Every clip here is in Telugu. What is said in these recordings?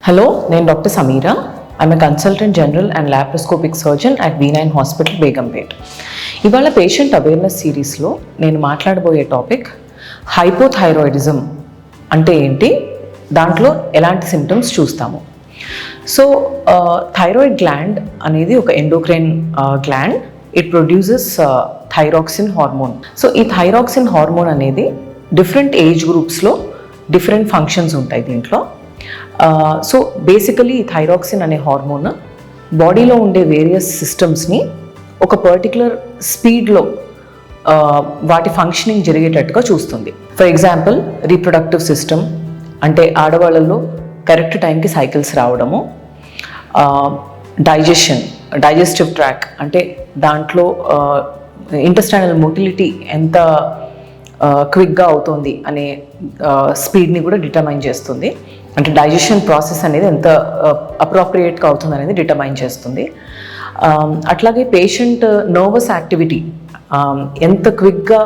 హలో, నేను doctor Sameera. I'm a consultant general and laparoscopic surgeon at V9 hospital, Begumpet. ఇవాళ పేషెంట్ అవేర్నెస్ సిరీస్లో నేను మాట్లాడబోయే టాపిక్ హైపోథైరాయిడిజం అంటే ఏంటి, దాంట్లో ఎలాంటి సిమ్టమ్స్ చూస్తాము. సో థైరాయిడ్ గ్లాండ్ అనేది ఒక endocrine gland. It produces thyroxine hormone. So ఈ థైరాక్సిన్ హార్మోన్ అనేది డిఫరెంట్ ఏజ్ గ్రూప్స్లో డిఫరెంట్ ఫంక్షన్స్ ఉంటాయి దీంట్లో. సో బేసికలీ థైరాక్సిన్ అనే హార్మోన్ బాడీలో ఉండే వేరియస్ సిస్టమ్స్ని ఒక పర్టికులర్ స్పీడ్లో వాటి ఫంక్షనింగ్ జరిగేటట్టుగా చూస్తుంది. ఫర్ ఎగ్జాంపుల్, రీప్రొడక్టివ్ సిస్టమ్ అంటే ఆడవాళ్ళలో కరెక్ట్ టైంకి సైకిల్స్ రావడము, డైజెస్టివ్ ట్రాక్ అంటే దాంట్లో ఇంటెస్టైనల్ మొటిలిటీ ఎంత క్విక్గా అవుతుంది అనే స్పీడ్ని కూడా డిటర్మైన్ చేస్తుంది. అంటే డైజెషన్ ప్రాసెస్ అనేది ఎంత అప్రోప్రియేట్గా అవుతుంది అనేది డిటర్మైన్ చేస్తుంది. అట్లాగే పేషెంట్ నర్వస్ యాక్టివిటీ ఎంత క్విక్గా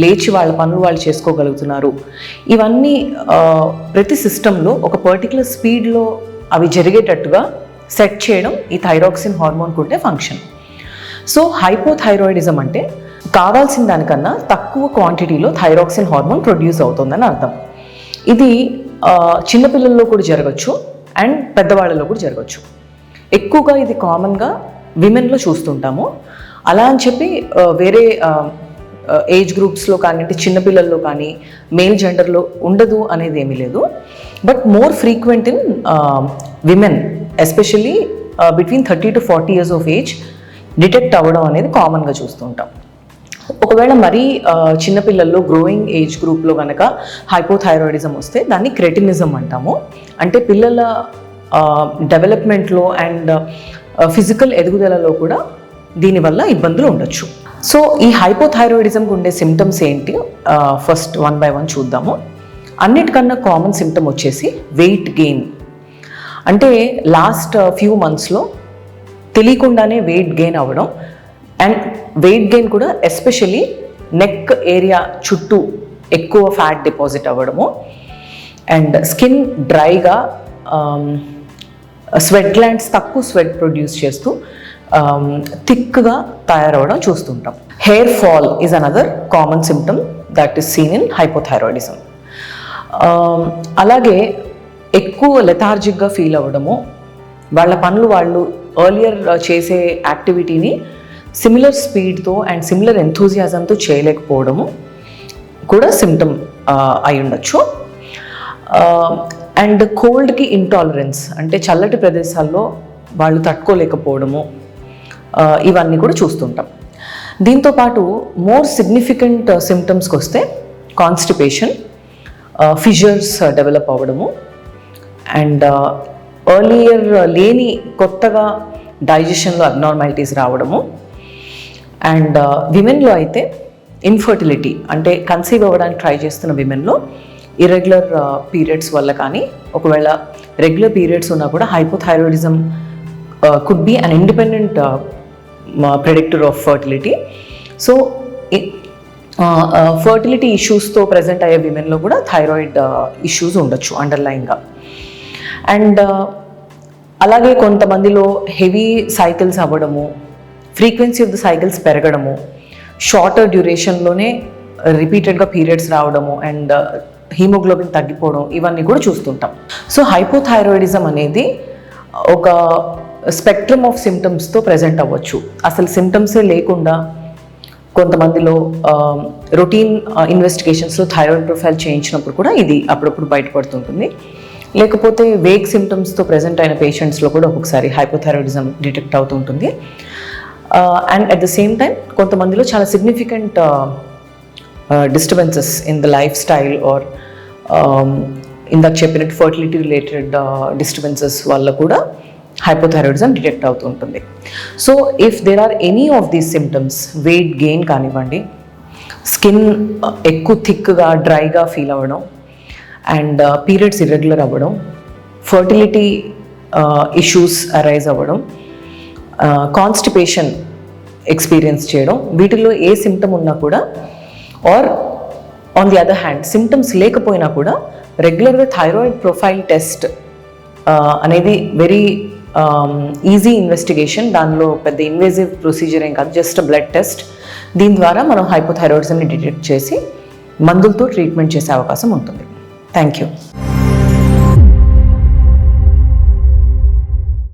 లేచి వాళ్ళ పనులు వాళ్ళు చేసుకోగలుగుతున్నారు, ఇవన్నీ ప్రతి సిస్టంలో ఒక పర్టికులర్ స్పీడ్లో అవి జరిగేటట్టుగా సెట్ చేయడం ఈ థైరాక్సిన్ హార్మోన్కు ఉండే ఫంక్షన్. సో హైపోథైరాయిడిజం అంటే కావాల్సిన దానికన్నా తక్కువ క్వాంటిటీలో థైరాక్సిన్ హార్మోన్ ప్రొడ్యూస్ అవుతుందని అర్థం. ఇది చిన్నపిల్లల్లో కూడా జరగచ్చు అండ్ పెద్దవాళ్ళలో కూడా జరగచ్చు. ఎక్కువగా ఇది కామన్గా విమెన్లో చూస్తుంటాము. అలా అని చెప్పి వేరే ఏజ్ గ్రూప్స్లో కానీ, అంటే చిన్నపిల్లల్లో కానీ మేల్ జెండర్లో ఉండదు అనేది ఏమీ లేదు. But more frequent in women, especially between 30 to 40 years of age detect అవ్వడం అనేది కామన్గా చూస్తుంటాం. ఒకవేళ మరీ చిన్నపిల్లల్లో గ్రోయింగ్ ఏజ్ గ్రూప్లో కనుక హైపోథైరాయిడిజం వస్తే దాన్ని క్రెటినిజం అంటాము. అంటే పిల్లల డెవలప్మెంట్లో అండ్ ఫిజికల్ ఎదుగుదలలో కూడా దీనివల్ల ఇబ్బందులు ఉండొచ్చు. సో ఈ హైపోథైరాయిడిజంకి ఉండే సిమ్టమ్స్ ఏంటి, ఫస్ట్ వన్ బై వన్ చూద్దాము. అన్నిటికన్నా కామన్ సిమ్టమ్ వచ్చేసి వెయిట్ గెయిన్. అంటే లాస్ట్ ఫ్యూ మంత్స్లో తెలియకుండానే వెయిట్ గెయిన్ అవ్వడం, అండ్ వెయిట్ గెయిన్ కూడా ఎస్పెషలీ నెక్ ఏరియా చుట్టూ ఎక్కువ ఫ్యాట్ డిపాజిట్ అవ్వడము, అండ్ స్కిన్ డ్రైగా, స్వెట్ గ్లాండ్స్ తక్కువ స్వెట్ ప్రొడ్యూస్ చేస్తూ థిక్గా తయారవడం చూస్తుంటాం. Hair fall is another common symptom that is seen in hypothyroidism. అలాగే ఎక్కువ లెథార్జిక్గా ఫీల్ అవ్వడము, వాళ్ళ పనులు వాళ్ళు ఎర్లియర్ చేసే యాక్టివిటీని సిమిలర్ స్పీడ్తో అండ్ సిమిలర్ ఎంథూజియాజంతో చేయలేకపోవడము కూడా సిమ్టమ్ అయి ఉండొచ్చు. అండ్ కోల్డ్కి ఇంటాలరెన్స్, అంటే చల్లటి ప్రదేశాల్లో వాళ్ళు తట్టుకోలేకపోవడము, ఇవన్నీ కూడా చూస్తుంటాం. దీంతోపాటు మోర్ సిగ్నిఫికెంట్ సిమ్టమ్స్కి వస్తే కాన్స్టిపేషన్, ఫిషర్స్ డెవలప్ అవ్వడము, అండ్ ఎర్లియర్ లేని కొత్తగా డైజెషన్లో అబ్నార్మాలిటీస్ రావడము, అండ్ విమెన్లో అయితే ఇన్ఫర్టిలిటీ, అంటే కన్సీవ్ అవ్వడానికి ట్రై చేస్తున్న విమెన్లో ఇర్రెగ్యులర్ పీరియడ్స్ వల్ల కానీ, ఒకవేళ రెగ్యులర్ పీరియడ్స్ ఉన్నా కూడా hypothyroidism could be an independent predictor of fertility. So fertility ఇష్యూస్తో ప్రజెంట్ అయ్యే విమెన్లో కూడా థైరాయిడ్ ఇష్యూస్ ఉండొచ్చు అండర్లైన్గా. అండ్ అలాగే కొంతమందిలో హెవీ సైకిల్స్ అవ్వడము, ఫ్రీక్వెన్సీ ఆఫ్ ద సైకిల్స్ పెరగడము, షార్టర్ డ్యూరేషన్లోనే రిపీటెడ్గా పీరియడ్స్ రావడము, అండ్ హీమోగ్లోబిన్ తగ్గిపోవడం, ఇవన్నీ కూడా చూస్తుంటాం. సో హైపోథైరాయిడిజం అనేది ఒక స్పెక్ట్రమ్ ఆఫ్ సిమ్టమ్స్తో ప్రజెంట్ అవ్వచ్చు. అసలు సిమ్టమ్సే లేకుండా కొంతమందిలో రొటీన్ ఇన్వెస్టిగేషన్స్లో థైరాయిడ్ ప్రొఫైల్ చేయించినప్పుడు కూడా ఇది అప్పుడప్పుడు బయటపడుతుంటుంది. లేకపోతే వేగ్ సిమ్టమ్స్తో ప్రజెంట్ అయిన పేషెంట్స్లో కూడా ఒక్కొక్కసారి హైపోథైరాయిడిజం డిటెక్ట్ అవుతుంటుంది. And at the same time కొంతమందిలో చాలా significant disturbances in the lifestyle or ఇందాక చెప్పినట్టు ఫర్టిలిటీ రిలేటెడ్ డిస్టర్బెన్సెస్ వల్ల కూడా హైపోథైరాయిడిజం డిటెక్ట్ అవుతుంటుంది. So if there are any of these symptoms, weight gain కానివ్వండి, స్కిన్ ఎక్కువ థిక్గా డ్రైగా ఫీల్ అవ్వడం, అండ్ పీరియడ్స్ ఇర్రెగ్యులర్ అవ్వడం, ఫర్టిలిటీ ఇష్యూస్ అరైజ్ అవ్వడం, కాన్స్టిపేషన్ ఎక్స్పీరియన్స్ చేయడం, వీటిల్లో ఏ సిమ్టమ్ ఉన్నా కూడా, or on the other hand symptoms లేకపోయినా కూడా రెగ్యులర్గా థైరాయిడ్ ప్రొఫైల్ టెస్ట్ అనేది వెరీ ఈజీ ఇన్వెస్టిగేషన్. దానిలో పెద్ద ఇన్వేజివ్ ప్రొసీజర్ ఏం కాదు, జస్ట్ బ్లడ్ టెస్ట్. దీని ద్వారా మనం హైపోథైరాయిడిజంని డిటెక్ట్ చేసి మందులతో ట్రీట్మెంట్ చేసే అవకాశం ఉంటుంది. Thank you.